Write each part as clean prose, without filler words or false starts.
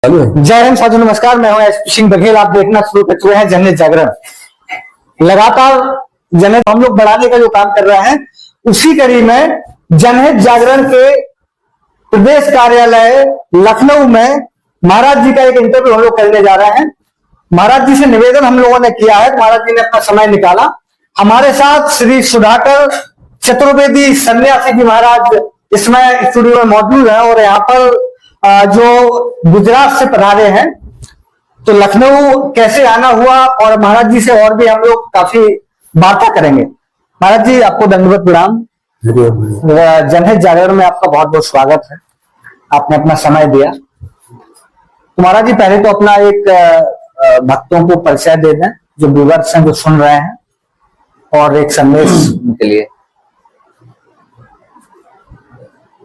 जय हिंद साथियों, नमस्कार। मैं हूं एसपी सिंह बघेल। आप देखना शुरू कर चुके हैं जनहित जागरण। लगातार जनहित हम लोग बढ़ाने का जो काम कर रहे हैं, उसी कड़ी में जनहित जागरण के प्रदेश कार्यालय लखनऊ में महाराज जी का एक इंटरव्यू हम लोग करने जा रहे हैं। महाराज जी से निवेदन हम लोगों ने किया है, महाराज जी ने अपना समय निकाला। हमारे साथ श्री सुधाकर चतुर्वेदी सन्यासी जी महाराज इसमें स्टूडियो में मौजूद है और यहाँ पर जो गुजरात से पधारे हैं। तो लखनऊ कैसे आना हुआ और महाराज जी से और भी हम लोग काफी वार्ता करेंगे। महाराज जी, आपको दंडवत प्रणाम। जनहित जागरण में आपका बहुत बहुत स्वागत है, आपने अपना समय दिया। तो महाराज जी, पहले तो अपना एक भक्तों को परिचय दे दें, जो व्यूअर्स हैं जो सुन रहे हैं, और एक संदेश उनके लिए।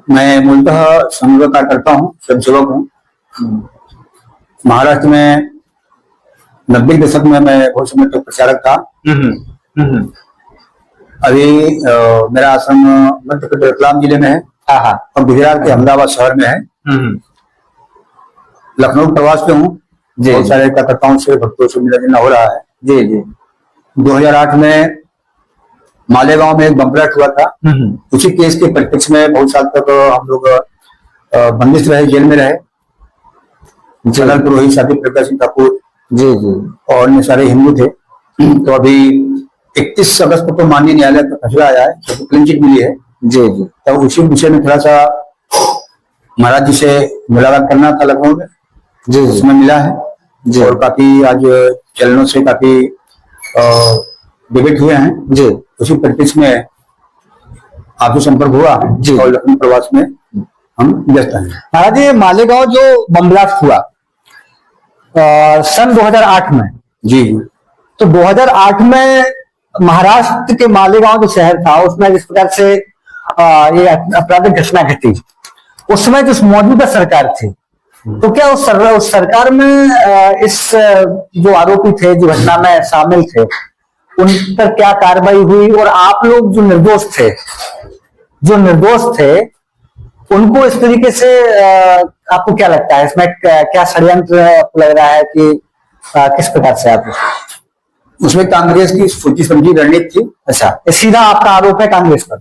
मैं मूलतः समूह कार्यकर्ता हूँ, स्वयंसेवक हूँ। महाराष्ट्र में 90 के दशक में मैं बहुत समय तक प्रचारक था। अभी मेरा आश्रम मध्य प्रदेश रतलाम जिले में है और गुजरात के अहमदाबाद शहर में है। लखनऊ प्रवास पे हूँ, बहुत सारे कार्यकर्ताओं से भक्तों से मिलना जुलना हो रहा है। जी जी। 2008 में मालेगांव में एक बम ब्लास्ट हुआ था। उसी केस के परिप्रेक्ष्य में बहुत साल तक हम लोग बंदिश रहे, जेल में रहे। जनरल पुरोहित, साथी प्रकाश सिंह ठाकुर जी जी और अन्य सारे हिंदू थे। तो अभी 31 अगस्त को माननीय न्यायालय का फैसला आया है, तो क्लीन चिट मिली है। जी जी। तो उसी विषय में थोड़ा सा महाराज जी से मुलाकात करना था लखनऊ में। जी उसमें मिला है जी। और काफी आज चैनलों से काफी डिबेट हुए हैं जी। उसी परिप्रेक्ष्य में आपसे संपर्क हुआ जी। और लखनऊ प्रवास में हम व्यस्त हैं। महाराज जी, मालेगांव जो बम ब्लास्ट हुआ सन 2008 में, जी, तो 2008 में महाराष्ट्र के मालेगांव जो शहर था, उसमें जिस प्रकार से ये आपराधिक घटना घटी, उस समय जो मौजूदा सरकार थी, तो क्या उस सरकार में इस जो आरोपी थे, जो घटना में शामिल थे, उन पर क्या कार्रवाई हुई? और आप लोग जो निर्दोष थे उनको इस तरीके से आपको क्या लगता है, इसमें क्या षड्यंत्र लग रहा है कि किस प्रकार से आप उसमें कांग्रेस की सोची समझी रणनीति थी। अच्छा, सीधा आपका आरोप है कांग्रेस पर?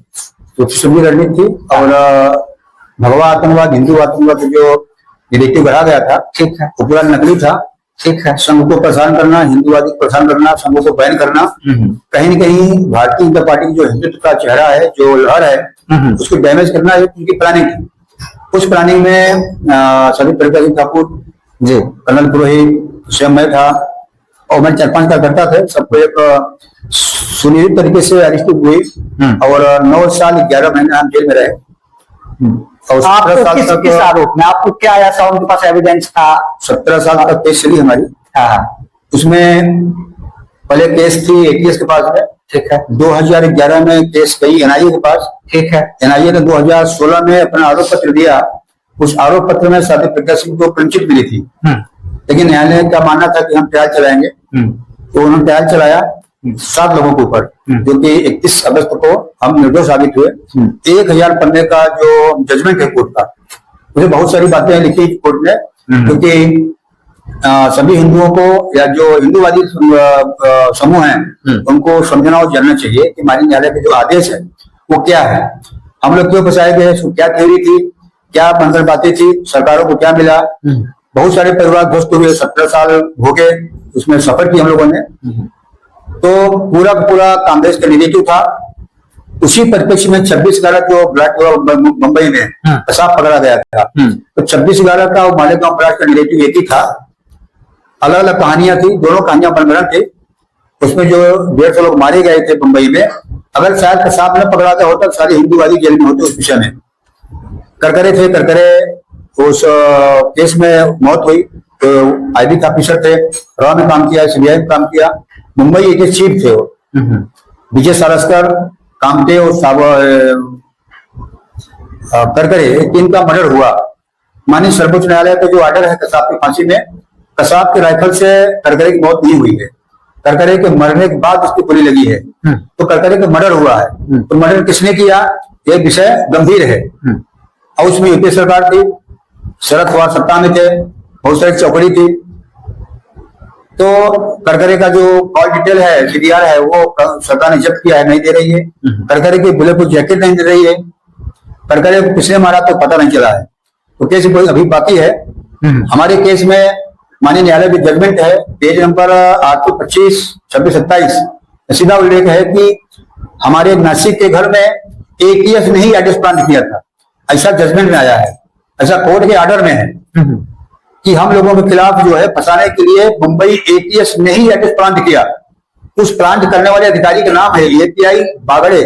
सोची समझी रणनीति थी और भगवा आतंकवाद, हिंदू आतंकवाद जो निगेटिव बढ़ा गया था, ठीक है, वो पूरा नकली था। ठीक है। संघ को परेशान करना, हिंदुवादी को परेशान करना, संघ को बैन करना, कहीं न कहीं भारतीय जनता पार्टी की जो हिंदुत्व का चेहरा है, जो लहर है, उसको डैमेज करना एक उनकी प्लानिंग थी। उस प्लानिंग में सभी प्रकाश सिंह ठाकुर जी, कर्नल पुरोहित, स्वयं मैं था और मैं 4-5 कार्यकर्ता थे। सबको एक सुनिश्चित तरीके से अरेस्ट हुई और 9 साल 11 महीने हम जेल में रहे। और आपको किस आरोप में, आपको क्या ऐसा उनके पास एविडेंस था? 17 साल तक केस चली हमारी। उसमें पहले केस थी एटीएस के पास में, ठीक है। 2011 में केस गई एनआईए के पास, ठीक है। एनआईए ने 2016 में अपना आरोप पत्र दिया। उस आरोप पत्र में साथी प्रकाश सिंह को क्लीन चिट मिली थी, लेकिन न्यायालय का मानना था कि हम ट्रायल चलाएंगे। तो उन्होंने ट्रायल चलाया 7 लोगों के ऊपर, जो कि 31 अगस्त को हम निर्दोष साबित हुए। 1000 पन्ने का जो जजमेंट है कोर्ट का, मुझे बहुत सारी बातें लिखी कोर्ट ने, क्योंकि सभी हिंदुओं को या जो हिंदूवादी समूह हैं उनको समझना और जानना चाहिए कि माननीय न्यायालय के जो आदेश है वो क्या है, हम लोग क्यों फंसाए गए, क्या थ्योरी थी, क्या अंदर बातें थी, सरकारों को क्या मिला। बहुत सारे परिवार ध्वस्त हुए, 17 साल हो गए, उसमें सफर की हम लोगों ने। तो पूरा कांग्रेस का निगेटिव था। उसी परिप्रेक्ष्य में 26/11 जो ब्लास्ट हुआ मुंबई में, पेशाब पकड़ा गया था, तो 26/11 का मालेगांव ब्लास्ट का निगेटिव एक ही था। अलग अलग कहानियां थी, दोनों कहानियां बन थी। उसमें जो 150 लोग मारे गए थे मुंबई में, अगर शायद पेशाब न पकड़ा गया होता, सारे हिंदूवादी जेल में होते। उस विषय में करकरे उस केस में मौत हुई। तो आईबी ऑफिसर थे, रॉ में काम किया, सीबीआई में काम किया, मुंबई के चीफ थे वो, विजय सारस्कर, कामते और करकरे, 3 का मर्डर हुआ। माननीय सर्वोच्च न्यायालय का जो ऑर्डर है कसाब की फांसी में, कसाब के राइफल से करकरे की मौत नहीं हुई है, करकरे के मरने के बाद उसकी गोली लगी है। तो करकरे का मर्डर हुआ है। तो मर्डर किसने किया, यह विषय गंभीर है। और उसमें यूपीए सरकार थी, शरद पवार सत्ता में थे, बहुत सारी चौकड़ी थी। तो करकरे का जो कॉल डिटेल है, सीडीआर है, वो सरकार ने जब्त किया है, नहीं दे रही है। करकरे की बुलेट प्रूफ जैकेट नहीं दे रही है। करकरे को किसने मारा तो पता नहीं चला है। तो केस अभी बाकी है। हमारे केस में माननीय न्यायालय की जजमेंट है, पेज नंबर 825, 26, 27, सीधा उल्लेख है कि हमारे नासिक के घर में ATS ने ही एड्रेस प्लांट किया था, ऐसा जजमेंट में आया है, ऐसा कोर्ट के ऑर्डर में है कि हम लोगों के खिलाफ जो है फंसाने के लिए मुंबई ATS ने ही एड्रेस प्लांट किया। उस प्लांट करने वाले अधिकारी का नाम है API बागड़े।